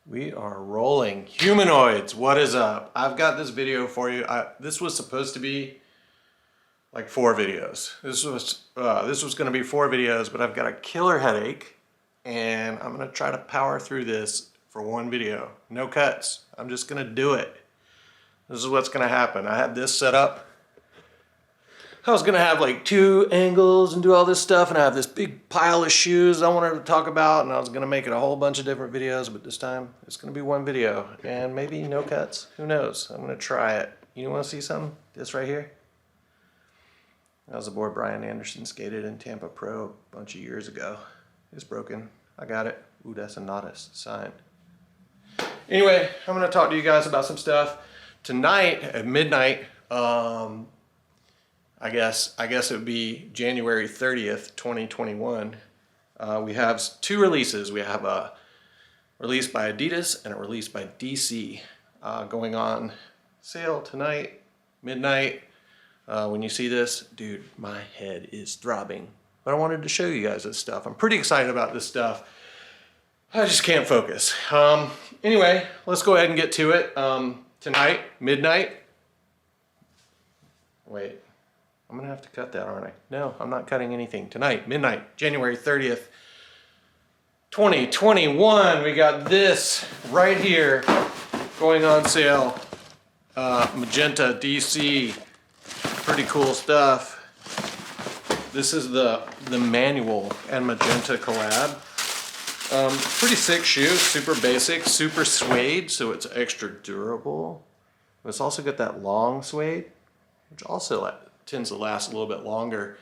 We are rolling. Humanoids, what is up? I've got this video for you. This was supposed to be like 4 videos. This was going to be 4 videos, but I've got a killer headache and I'm going to try to power through this for 1 video. No cuts. I'm just going to do it. This is what's going to happen. I had this set up. I was gonna have like 2 angles and do all this stuff, and I have this big pile of shoes I wanted to talk about, and I was gonna make it a whole bunch of different videos, but this time it's gonna be 1 video and maybe no cuts. Who knows? I'm gonna try it. You want to see something? This right here. That was the board Brian Anderson skated in Tampa Pro a bunch of years ago. It's broken. I got it. Ooh, that's a Adidas sign. Anyway, I'm gonna talk to you guys about some stuff tonight at midnight. I guess it would be January 30th, 2021. We have 2 releases. We have a release by Adidas and a release by DC going on sale tonight, midnight. When you see this, dude, my head is throbbing. But I wanted to show you guys this stuff. I'm pretty excited about this stuff. I just can't focus. Anyway, let's go ahead and get to it. Tonight, midnight. Wait. I'm gonna have to cut that, aren't I? No, I'm not cutting anything. Tonight, midnight, January 30th, 2021. We got this right here going on sale. Magenta DC. Pretty cool stuff. This is the manual and Magenta collab. Pretty sick shoe, super basic, super suede, so it's extra durable. It's also got that long suede, which also tends to last a little bit longer,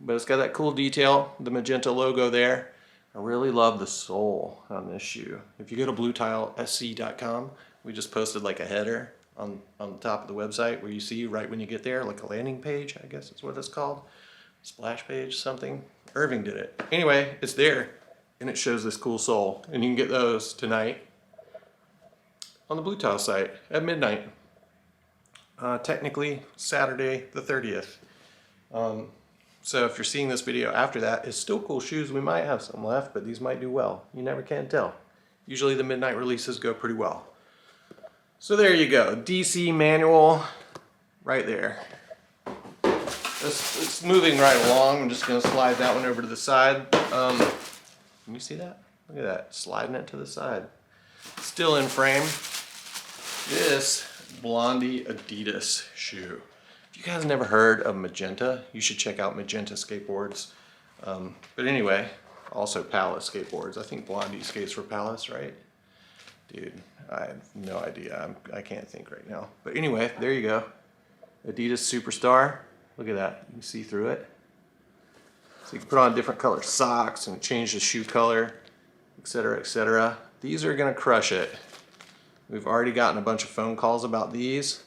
but it's got that cool detail, the Magenta logo there. I really love the sole on this shoe. If you go to bluetilesc.com, we just posted like a header on the top of the website where you see right when you get there, like a landing page, I guess is what it's called. Splash page, something. Irving did it. Anyway, it's there, and it shows this cool sole, and you can get those tonight on the Blue Tile site at midnight. Technically Saturday the 30th. So if you're seeing this video after that, it's still cool shoes. We might have some left, but these might do well. You never can tell. Usually the midnight releases go pretty well. So there you go. DC manual right there. It's moving right along. I'm just going to slide that one over to the side. Can you see that? Look at that. Sliding it to the side. Still in frame. This Blondey Adidas shoe. If you guys never heard of Magenta, you should check out Magenta skateboards. But anyway, also Palace skateboards. I think Blondey skates for Palace, right? Dude, I have no idea. I can't think right now. But anyway, there you go. Adidas Superstar. Look at that. You can see through it. So you can put on different color socks and change the shoe color, etc., etc. These are gonna crush it. We've already gotten a bunch of phone calls about these,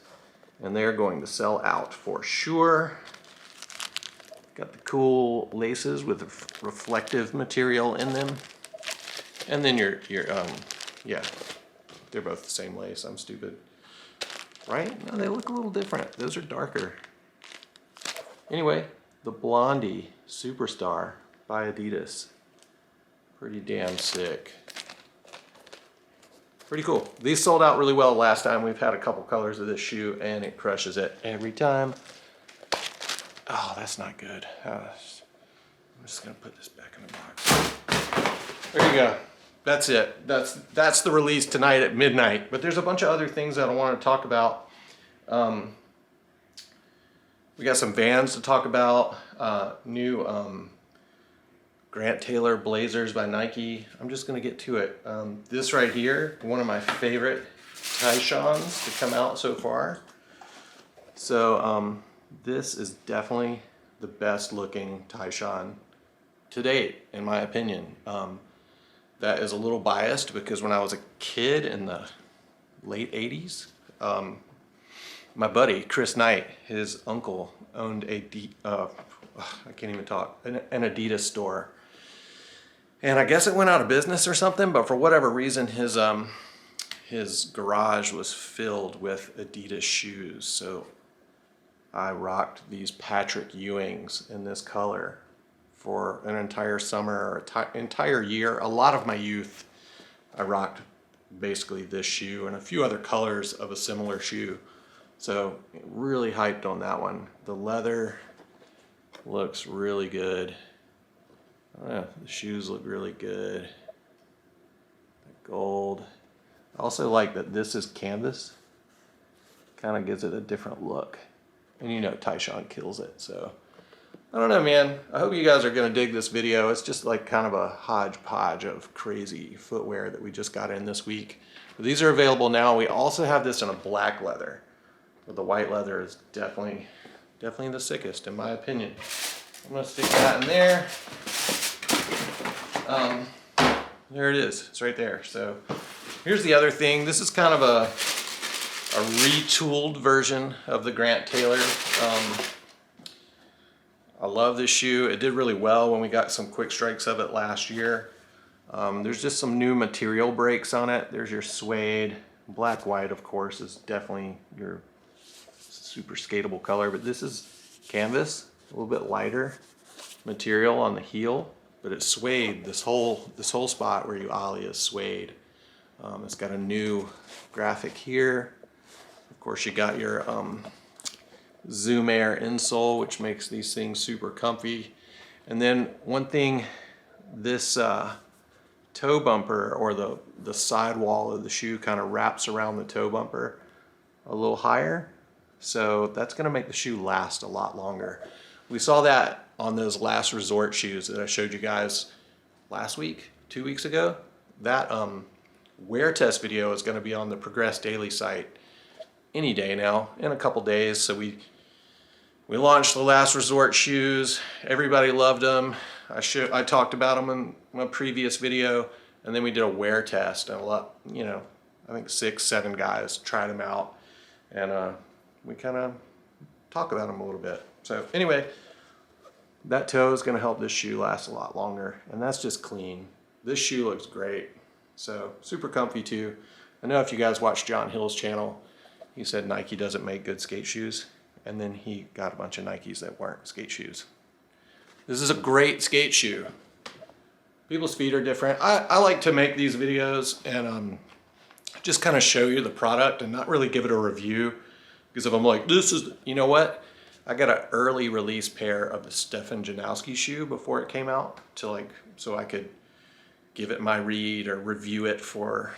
and they're going to sell out for sure. Got the cool laces with reflective material in them. And then yeah, they're both the same lace. I'm stupid. Right? No, they look a little different. Those are darker. Anyway, the Blondey Superstar by Adidas. Pretty damn sick. Pretty cool. These sold out really well last time. We've had a couple colors of this shoe and it crushes it every time. Oh, that's not good. I'm just gonna put this back in the box. There you go. That's it. That's the release tonight at midnight. But there's a bunch of other things that I want to talk about. We got some Vans to talk about. New Grant Taylor Blazers by Nike. I'm just gonna get to it. This right here, one of my favorite Tyshaws to come out so far. So this is definitely the best looking Tyshaw to date, in my opinion. That is a little biased because when I was a kid in the late 80s, my buddy Chris Knight, his uncle owned I can't even talk, an Adidas store. And I guess it went out of business or something, but for whatever reason, his garage was filled with Adidas shoes. So I rocked these Patrick Ewings in this color for an entire summer or entire year. A lot of my youth, I rocked basically this shoe and a few other colors of a similar shoe. So really hyped on that one. The leather looks really good. The shoes look really good. The gold. I also like that this is canvas. Kind of gives it a different look. And you know Tyshawn kills it, so. I don't know, man. I hope you guys are gonna dig this video. It's just like kind of a hodgepodge of crazy footwear that we just got in this week. But these are available now. We also have this in a black leather. But the white leather is definitely the sickest in my opinion. I'm gonna stick that in there. There it is, it's right there. So here's the other thing. This is kind of a retooled version of the Grant Taylor. I love this shoe. It did really well when we got some quick strikes of it last year. There's just some new material breaks on it. There's your suede. Black white, of course, is definitely your super skatable color, but this is canvas, a little bit lighter material on the heel, but it's suede. This whole spot where you ollie is suede. It's got a new graphic here. Of course, you got your Zoom Air insole, which makes these things super comfy. And then one thing, this toe bumper, or the sidewall of the shoe, kind of wraps around the toe bumper a little higher. So that's gonna make the shoe last a lot longer. We saw that on those Last Resort shoes that I showed you guys last week, 2 weeks ago. That wear test video is gonna be on the Progress Daily site any day now, in a couple days. So we launched the Last Resort shoes. Everybody loved them. I talked about them in my previous video, and then we did a wear test, and I think 6, 7 guys tried them out, and we kind of talk about them a little bit. So anyway, that toe is going to help this shoe last a lot longer, and that's just clean. This shoe looks great, so super comfy too. I know if you guys watch John Hill's channel, he said Nike doesn't make good skate shoes, and then he got a bunch of Nikes that weren't skate shoes. This is a great skate shoe. People's feet are different. I like to make these videos and just kind of show you the product and not really give it a review, because if I'm like, this is, you know what? I got an early release pair of the Stefan Janowski shoe before it came out, so I could give it my read or review it for,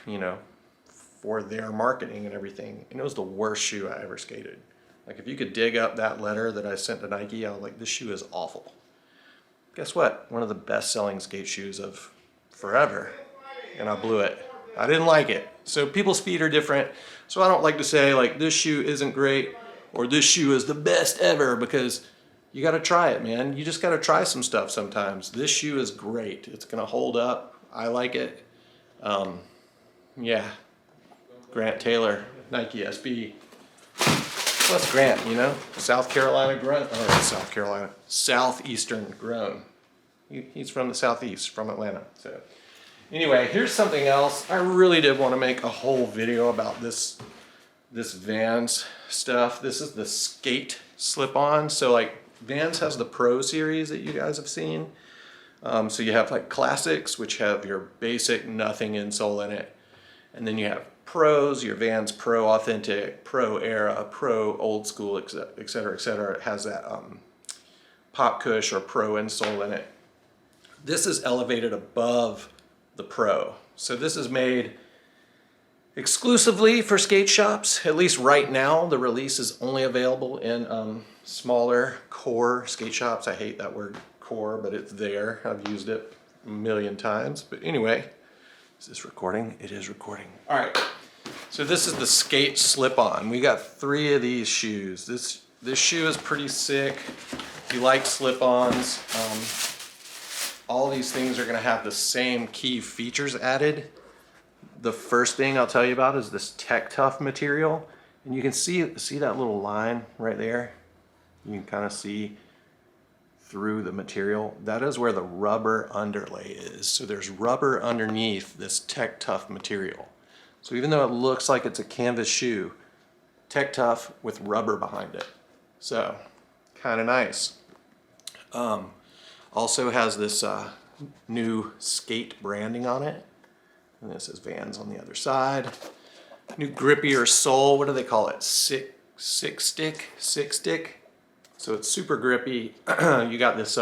for their marketing and everything. And it was the worst shoe I ever skated. Like, if you could dig up that letter that I sent to Nike, I was like, this shoe is awful. Guess what? One of the best-selling skate shoes of forever, and I blew it. I didn't like it. So people's feet are different. So I don't like to say, like, this shoe isn't great or this shoe is the best ever, because you got to try it, man. You just got to try some stuff sometimes. This shoe is great. It's going to hold up. I like it. Yeah. Grant Taylor, Nike SB. Plus Grant, South Carolina grown, or Southeastern grown. He's from the Southeast, from Atlanta. So anyway, here's something else. I really did want to make a whole video about this Vans stuff. This is the skate slip-on. So like Vans has the Pro series that you guys have seen. So you have like classics, which have your basic nothing insole in it. And then you have Pros, your Vans Pro Authentic, Pro Era, Pro Old School, etc., etc. It has that Pop Cush or Pro insole in it. This is elevated above the Pro. So this is made exclusively for skate shops. At least right now, the release is only available in smaller core skate shops. I hate that word core, but it's there. I've used it a million times. But anyway, is this recording? It is recording. All right. So this is the skate slip-on. We got 3 of these shoes. This shoe is pretty sick. If you like slip-ons, all these things are going to have the same key features added. The first thing I'll tell you about is this Tech Tough material, and you can see that little line right there. You can kind of see through the material. That is where the rubber underlay is. So there's rubber underneath this Tech Tough material. So even though it looks like it's a canvas shoe, Tech Tough with rubber behind it. So kind of nice. Also has this new skate branding on it. And this is Vans on the other side. New grippier sole, what do they call it? Six stick. So it's super grippy. You got this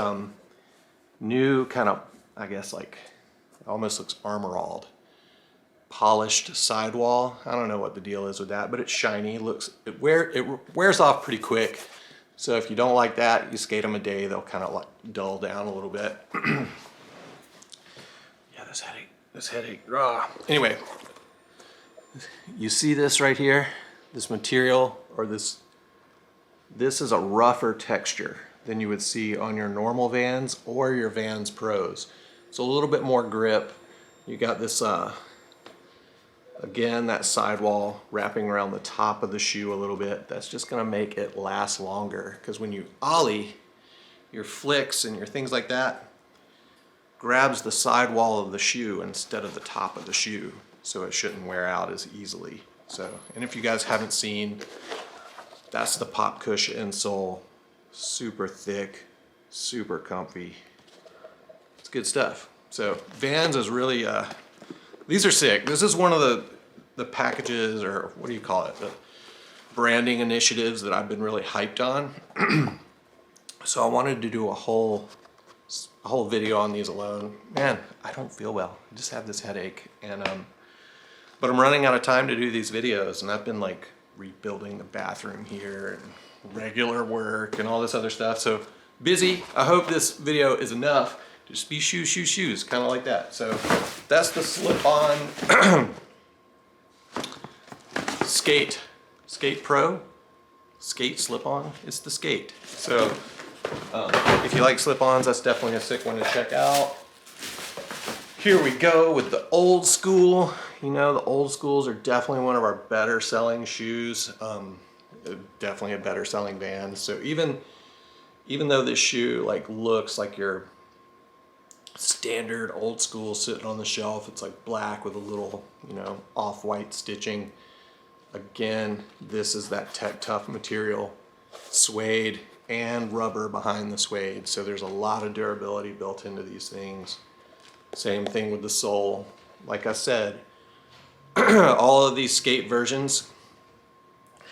new kind of, I guess like, it almost looks armoralled, polished sidewall. I don't know what the deal is with that, but it's shiny. It wears off pretty quick. So if you don't like that, you skate them a day, they'll kind of like dull down a little bit. Yeah, this headache. Anyway, you see this right here? This material, or this is a rougher texture than you would see on your normal Vans or your Vans Pros. So a little bit more grip. You got this, again, that sidewall wrapping around the top of the shoe a little bit. That's just gonna make it last longer, because when you ollie, your flicks and your things like that grabs the sidewall of the shoe instead of the top of the shoe, so it shouldn't wear out as easily. So, and if you guys haven't seen, that's the Pop Cush insole. Super thick, super comfy. It's good stuff. So Vans is really, these are sick. This is one of the packages, or what do you call it? The branding initiatives that I've been really hyped on. So I wanted to do a whole video on these alone. Man, I don't feel well. I just have this headache, and but I'm running out of time to do these videos, and I've been like rebuilding the bathroom here and regular work and all this other stuff. So busy. I hope this video is enough. Just be shoes, kind of like that. So that's the slip-on Skate Pro. Skate slip-on. It's the Skate. So if you like slip-ons, that's definitely a sick one to check out. Here we go with the old school. You know, the old schools are definitely one of our better selling shoes. Definitely a better selling Vans. So even though this shoe like looks like your standard old school sitting on the shelf, it's like black with a little, you know, off-white stitching. Again, this is that Tech Tough material, suede and rubber behind the suede. So there's a lot of durability built into these things. Same thing with the sole. Like I said, all of these skate versions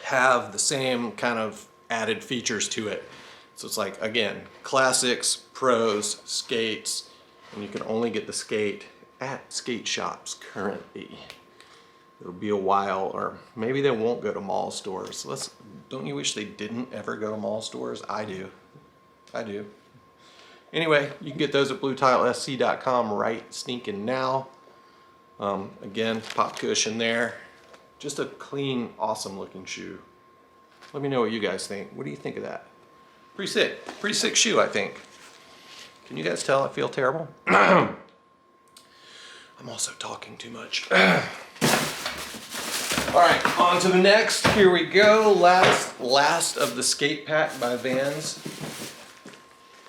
have the same kind of added features to it. So it's like, again, classics, pros, skates, and you can only get the skate at skate shops currently. It'll be a while, or maybe they won't go to mall stores. Don't you wish they didn't ever go to mall stores? I do. Anyway, you can get those at bluetilesc.com right stinking now. Again, Pop Cush in there. Just a clean, awesome looking shoe. Let me know what you guys think. What do you think of that? Pretty sick shoe, I think. Can you guys tell I feel terrible? I'm also talking too much. All right, on to the next. Here we go. Last of the skate pack by Vans.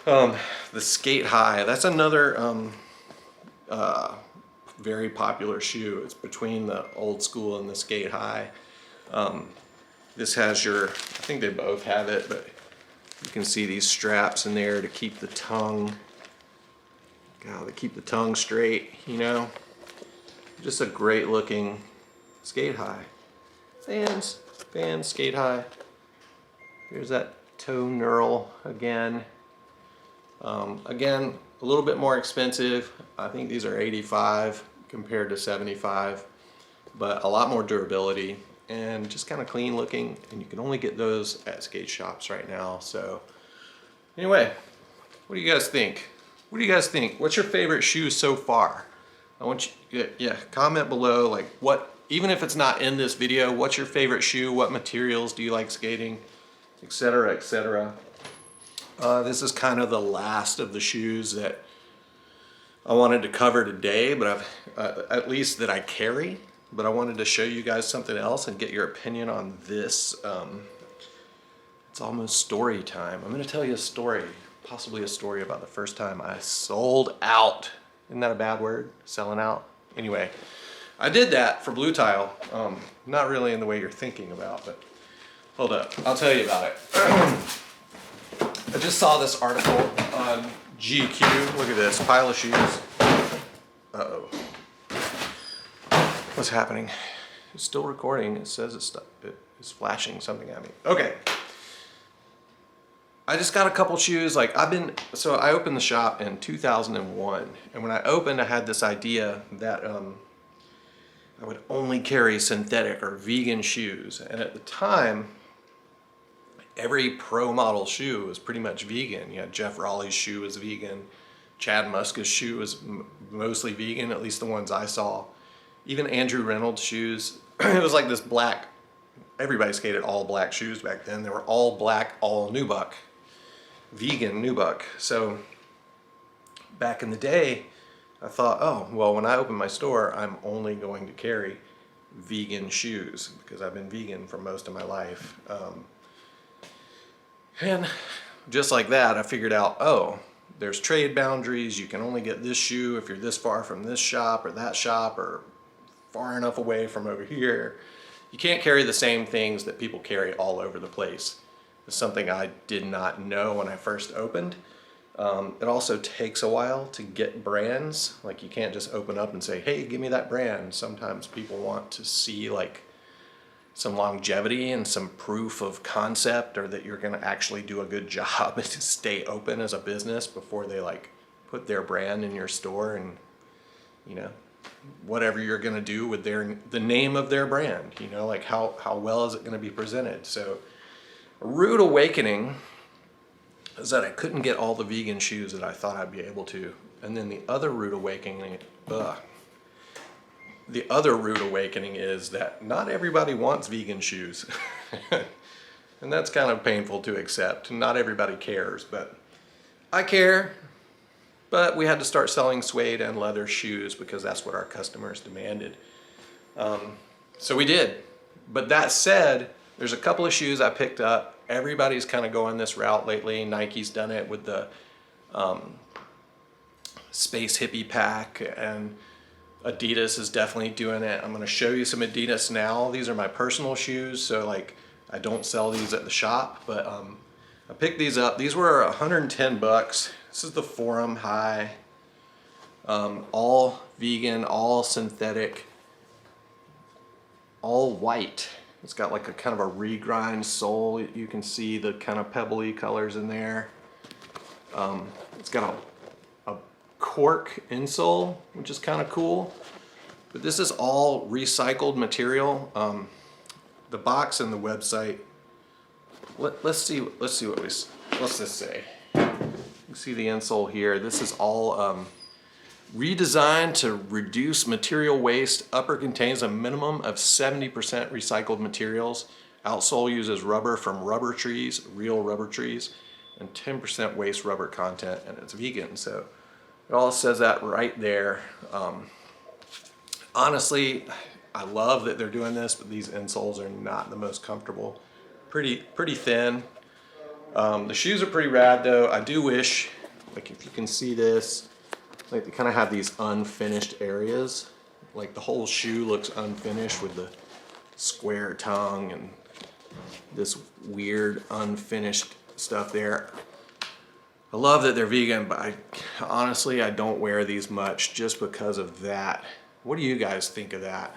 The Skate High. That's another very popular shoe. It's between the old school and the Skate High. This has your, I think they both have it, but you can see these straps in there to keep the tongue, to keep the tongue straight, you know. Just a great looking Skate High. Vans Skate High. Here's that toe knurl again. Again, a little bit more expensive. I think these are 85 compared to 75, but a lot more durability and just kind of clean looking, and you can only get those at skate shops right now. So anyway, what do you guys think? What's your favorite shoe so far? I want you, comment below, like even if it's not in this video, what's your favorite shoe? What materials do you like skating, etc., etc. This is kind of the last of the shoes that I wanted to cover today, but at least that I carry. But I wanted to show you guys something else and get your opinion on this. It's almost story time. I'm going to tell you a story, possibly a story about the first time I sold out. Isn't that a bad word? Selling out? Anyway, I did that for Blue Tile. Not really in the way you're thinking about, but hold up. I'll tell you about it. I just saw this article on GQ. Look at this pile of shoes. Uh-oh. What's happening? It's still recording. It says it's flashing something at me. Okay. I just got a couple shoes. Like so I opened the shop in 2001, and when I opened, I had this idea that I would only carry synthetic or vegan shoes. And at the time, every pro model shoe was pretty much vegan. You had Jeff Raleigh's shoe was vegan. Chad Muska's shoe was mostly vegan, at least the ones I saw. Even Andrew Reynolds' shoes, it was like this black, everybody skated all black shoes back then. They were all black, all nubuck, vegan nubuck. So back in the day, I thought, oh, well, when I open my store, I'm only going to carry vegan shoes because I've been vegan for most of my life. And just like that, I figured out, oh, there's trade boundaries. You can only get this shoe if you're this far from this shop or that shop or far enough away from over here. You can't carry the same things that people carry all over the place. It's something I did not know when I first opened. It also takes a while to get brands. Like you can't just open up and say, hey, give me that brand. Sometimes people want to see like some longevity and some proof of concept, or that you're gonna actually do a good job to stay open as a business before they like put their brand in your store and, you know, whatever you're gonna do with the name of their brand, you know, like how well is it gonna be presented. So a rude awakening is that I couldn't get all the vegan shoes that I thought I'd be able to. And then the other rude awakening, is that not everybody wants vegan shoes. And that's kind of painful to accept. Not everybody cares, but I care. But we had to start selling suede and leather shoes because that's what our customers demanded. So we did. But that said, there's a couple of shoes I picked up. Everybody's kind of going this route lately. Nike's done it with the Space Hippie Pack, and Adidas is definitely doing it. I'm going to show you some Adidas now. These are my personal shoes, so like I don't sell these at the shop, but I picked these up. These were 110 bucks. This is the Forum High, all vegan, all synthetic, all white. It's got like a kind of a regrind sole. You can see the kind of pebbly colors in there. It's got a cork insole, which is kind of cool. But this is all recycled material. The box and the website. Let's see what's this say. You can see the insole here. This is all redesigned to reduce material waste. Upper contains a minimum of 70% recycled materials. Outsole uses rubber from rubber trees, real rubber trees, and 10% waste rubber content, and it's vegan. So it all says that right there. Honestly, I love that they're doing this, but these insoles are not the most comfortable. Pretty thin. The shoes are pretty rad though. I do wish, like if you can see this, like they kind of have these unfinished areas. Like the whole shoe looks unfinished with the square tongue and this weird unfinished stuff there. I love that they're vegan, but honestly, I don't wear these much just because of that. What do you guys think of that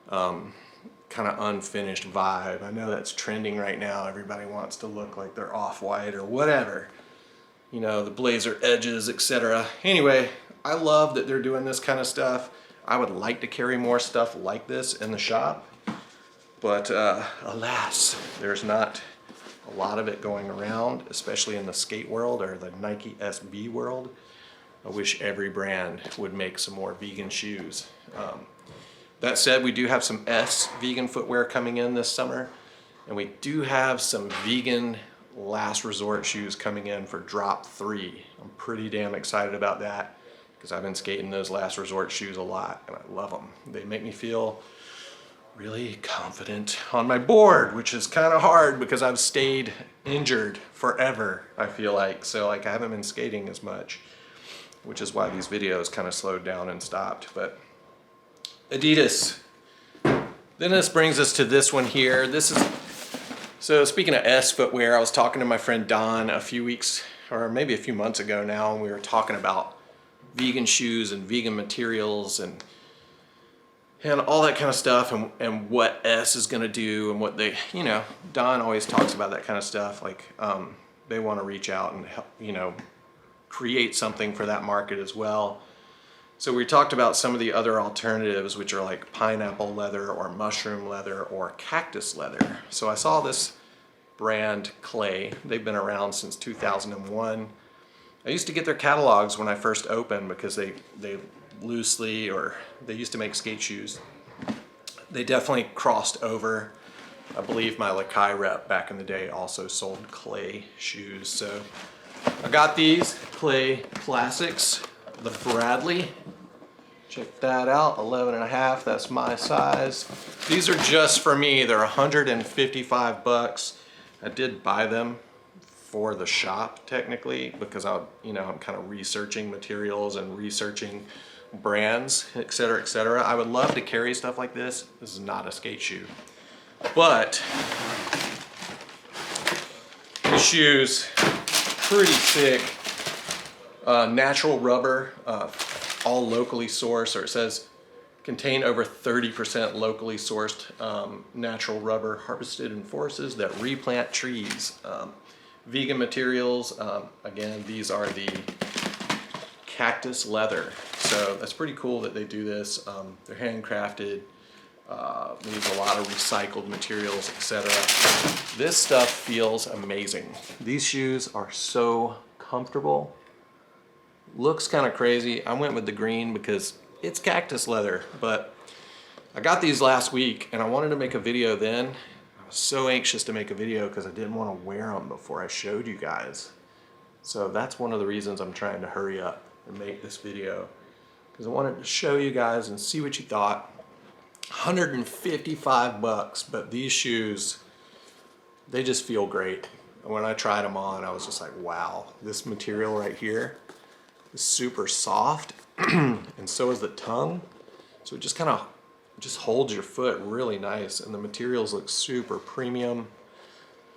kind of unfinished vibe? I know that's trending right now. Everybody wants to look like they're off-white or whatever. You know, the blazer edges, etc. Anyway, I love that they're doing this kind of stuff. I would like to carry more stuff like this in the shop, but alas, there's not a lot of it going around, especially in the skate world or the Nike SB world. I wish every brand would make some more vegan shoes. That said, we do have some vegan footwear coming in this summer, and we do have some vegan last resort shoes coming in for drop 3. I'm pretty damn excited about that because I've been skating those last resort shoes a lot and I love them. They make me feel really confident on my board, which is kind of hard because I've stayed injured forever, I feel like. So like I haven't been skating as much, which is why these videos kind of slowed down and stopped. But Adidas. Then this brings us to this one here. So speaking of S footwear, I was talking to my friend Don a few weeks, or maybe a few months ago now, and we were talking about vegan shoes and vegan materials, and and all that kind of stuff, and what S is gonna do, and what they, you know, Don always talks about that kind of stuff. Like they want to reach out and help, you know, create something for that market as well. So we talked about some of the other alternatives, which are like pineapple leather or mushroom leather or cactus leather. So I saw this brand Clay. They've been around since 2001. I used to get their catalogs when I first opened because they loosely, or they used to make skate shoes. They definitely crossed over. I believe my Lakai rep back in the day also sold Clay shoes. So I got these Clay Classics, the Bradley. Check that out, 11.5, that's my size. These are just for me, they're 155 bucks. I did buy them for the shop technically because I'm kind of researching materials and researching brands, etc., etc. I would love to carry stuff like this. This is not a skate shoe, but the shoes, pretty sick. Natural rubber, all locally sourced, or it says contain over 30% locally sourced natural rubber harvested in forests that replant trees. Vegan materials, again, these are the cactus leather. So that's pretty cool that they do this. They're handcrafted, use a lot of recycled materials, etc. This stuff feels amazing. These shoes are so comfortable. Looks kind of crazy. I went with the green because it's cactus leather, but I got these last week and I wanted to make a video then. I was so anxious to make a video because I didn't want to wear them before I showed you guys. So that's one of the reasons I'm trying to hurry up and make this video, because I wanted to show you guys and see what you thought. 155 bucks, but these shoes, they just feel great. When I tried them on, I was just like, wow, this material right here is super soft, and so is the tongue. So it just kind of just holds your foot really nice, and the materials look super premium.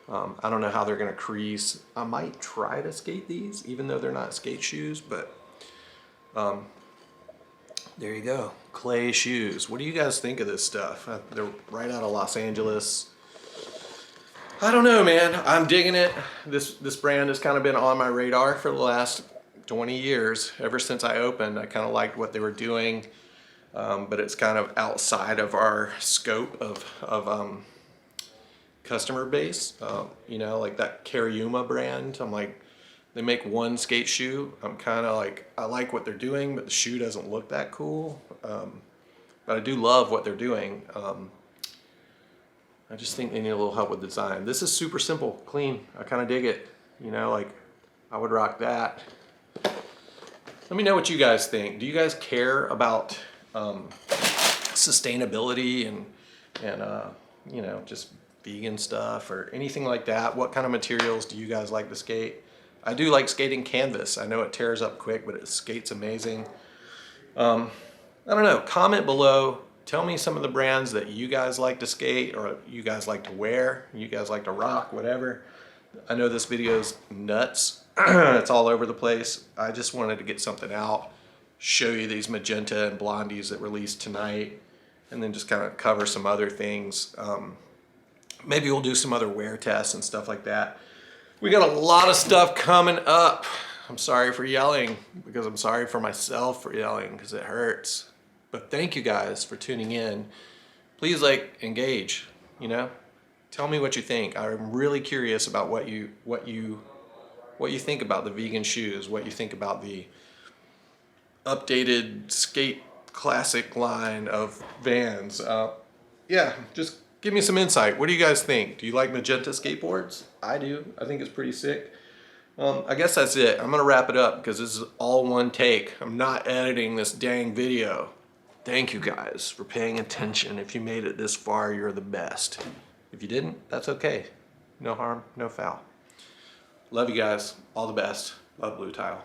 I don't know how they're gonna crease. I might try to skate these, even though they're not skate shoes, but there you go, Clay shoes. What do you guys think of this stuff? They're right out of Los Angeles. I don't know, man. I'm digging it. This brand has kind of been on my radar for the last 20 years. Ever since I opened, I kind of liked what they were doing, but it's kind of outside of our scope of customer base. You know, like that Cariuma brand. I'm like, they make one skate shoe. I'm kind of like, I like what they're doing, but the shoe doesn't look that cool. But I do love what they're doing. I just think they need a little help with design. This is super simple, clean. I kind of dig it. You know, like I would rock that. Let me know what you guys think. Do you guys care about sustainability and you know, just vegan stuff or anything like that? What kind of materials do you guys like to skate? I do like skating canvas. I know it tears up quick, but it skates amazing. I don't know, comment below. Tell me some of the brands that you guys like to skate, or you guys like to wear, you guys like to rock, whatever. I know this video's nuts. It's all over the place. I just wanted to get something out, show you these Magenta and Blondies that released tonight, and then just kind of cover some other things. Maybe we'll do some other wear tests and stuff like that. We got a lot of stuff coming up. I'm sorry for yelling, because I'm sorry for myself for yelling, because it hurts. But thank you guys for tuning in. Please engage, you know? Tell me what you think. I'm really curious about what you think about the vegan shoes, what you think about the updated skate classic line of Vans. Yeah, just give me some insight. What do you guys think? Do you like Magenta skateboards? I do. I think it's pretty sick. I guess that's it. I'm gonna wrap it up because this is all one take. I'm not editing this dang video. Thank you guys for paying attention. If you made it this far, you're the best. If you didn't, that's okay. No harm, no foul. Love you guys. All the best. Love Blue Tile.